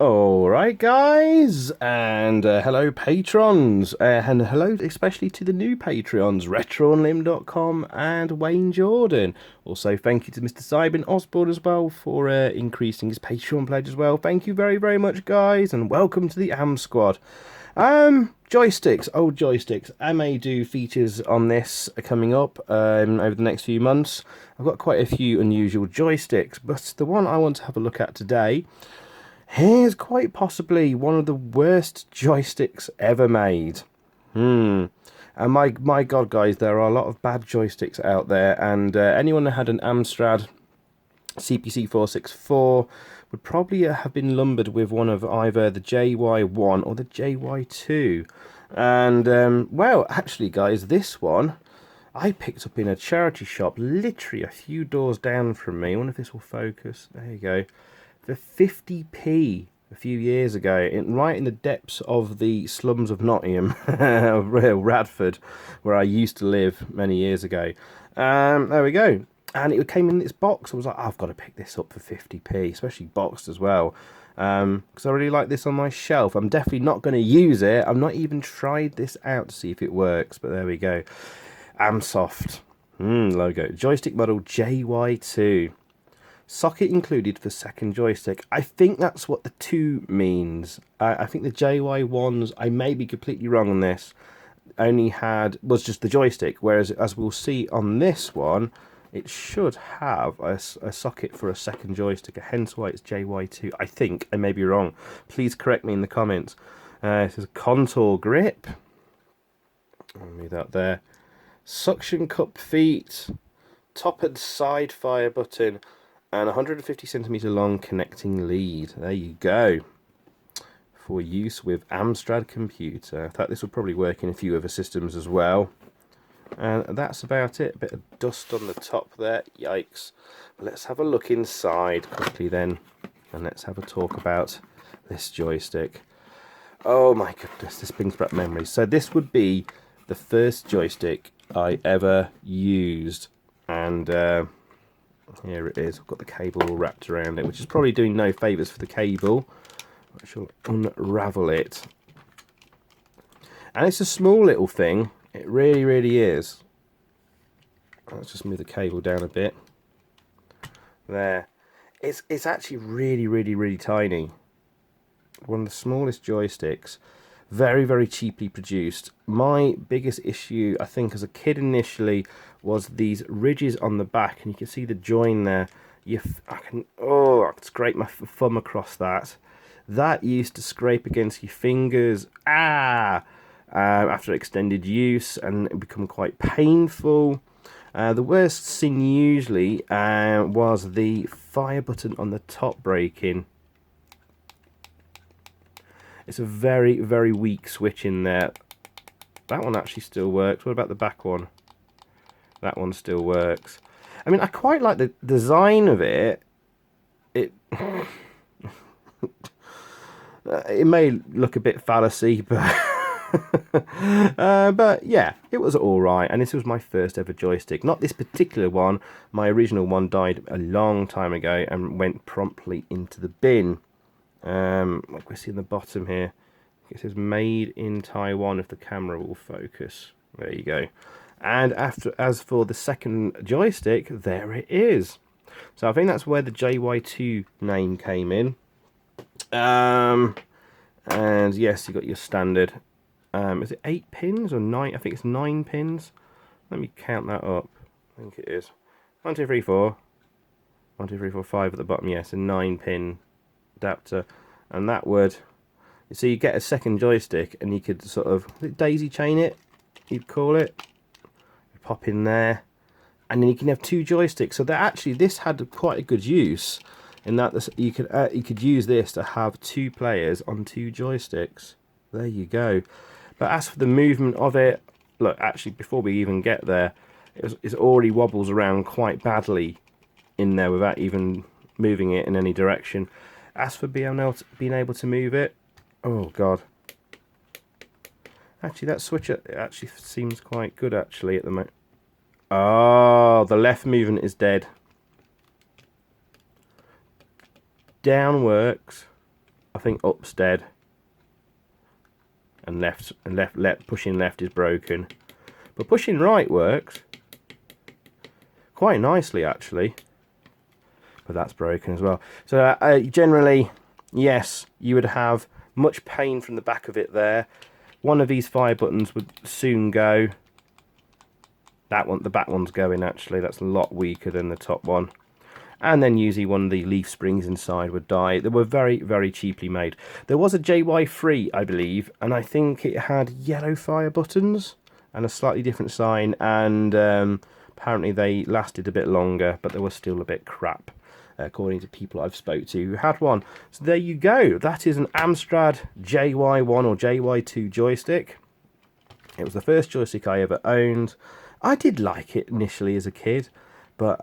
Alright guys, and hello patrons, and hello especially to the new patrons, retroonlim.com and Wayne Jordan. Also thank you to Mr. Simon Osborne as well for increasing his Patreon pledge as well. Thank you very, very much guys, and welcome to the Am Squad. Joysticks, old joysticks. I may do features on this coming up over the next few months. I've got quite a few unusual joysticks, but the one I want to have a look at today, here's quite possibly one of the worst joysticks ever made. And my god, guys, there are a lot of bad joysticks out there, and anyone that had an Amstrad CPC 464 would probably have been lumbered with one of either the JY1 or the JY2. And, well, actually, guys, this one I picked up in a charity shop literally a few doors down from me. I wonder if this will focus. There you go. For 50p a few years ago, right in the depths of the slums of Nottingham, Radford, where I used to live many years ago. There we go. And it came in this box. I was like, I've got to pick this up for 50p, especially boxed as well. Because I really like this on my shelf. I'm definitely not going to use it. I've not even tried this out to see if it works, but there we go. Amsoft logo. Joystick model JY2. Socket included for second joystick. I think that's what the 2 means. I think the JY1s, I may be completely wrong on this, was just the joystick, whereas as we'll see on this one, it should have a socket for a second joystick, hence why it's JY2. I think I may be wrong. Please correct me in the comments. This is a contour grip. I'll move that there. Suction cup feet, top and side fire button, and 150cm long connecting lead. There you go. For use with Amstrad computer. I thought this would probably work in a few other systems as well. And that's about it. A bit of dust on the top there. Yikes. But let's have a look inside quickly then. And let's have a talk about this joystick. Oh my goodness, this brings back memories. So this would be the first joystick I ever used. And here it is. I've got the cable all wrapped around it, which is probably doing no favours for the cable. I shall unravel it. And it's a small little thing. It really, really is. Let's just move the cable down a bit. There. It's actually really, really, really tiny. One of the smallest joysticks. Very, very cheaply produced. My biggest issue, I think, as a kid initially, was these ridges on the back, and you can see the join there. I can scrape my thumb across that. That used to scrape against your fingers. After extended use, and it become quite painful. The worst thing usually was the fire button on the top breaking. It's a very, very weak switch in there. That one actually still works. What about the back one? That one still works. I mean, I quite like the design of it. It it may look a bit fallacy, but but yeah, it was all right. And this was my first ever joystick. Not this particular one. My original one died a long time ago and went promptly into the bin. Like we see in the bottom here, it says made in Taiwan, if the camera will focus. There you go. And as for the second joystick, there it is. So I think that's where the JY2 name came in. And yes, you got your standard. Is it 8 pins or 9? I think it's 9 pins. Let me count that up. I think it is 1, 2, 3, 4. 1, 2, 3, 4, 5 at the bottom. Yes, a 9-pin adapter, and that would, so you get a second joystick, and you could sort of daisy chain it, you'd call it. You pop in there, and then you can have 2 joysticks. So that actually, this had quite a good use in that you could use this to have 2 players on 2 joysticks. There you go. But as for the movement of it, look, actually, before we even get there, it already wobbles around quite badly in there without even moving it in any direction. As for being able to move it, oh god. Actually, that switch actually seems quite good actually at the moment. Oh, the left movement is dead. Down works. I think up's dead, and left pushing left is broken, but pushing right works quite nicely actually. But that's broken as well. So generally, yes, you would have much pain from the back of it there. One of these fire buttons would soon go. That one, the back one's going actually. That's a lot weaker than the top one. And then usually one of the leaf springs inside would die. They were very, very cheaply made. There was a JY3, I believe, and I think it had yellow fire buttons and a slightly different sign, and apparently they lasted a bit longer, but they were still a bit crap, according to people I've spoke to who had one. So there you go. That is an Amstrad JY1 or JY2 joystick. It was the first joystick I ever owned. I did like it initially as a kid, but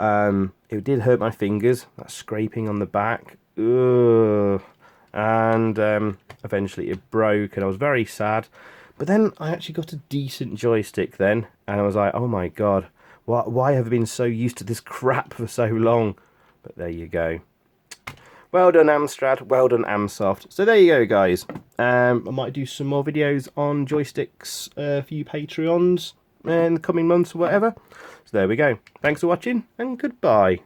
it did hurt my fingers, that scraping on the back. Ugh. And eventually it broke, and I was very sad. But then I actually got a decent joystick then, and I was like, oh my god, why have I been so used to this crap for so long? But there you go. Well done, Amstrad. Well done, Amsoft. So there you go, guys. I might do some more videos on joysticks for you Patreons in the coming months or whatever. So there we go. Thanks for watching, and goodbye.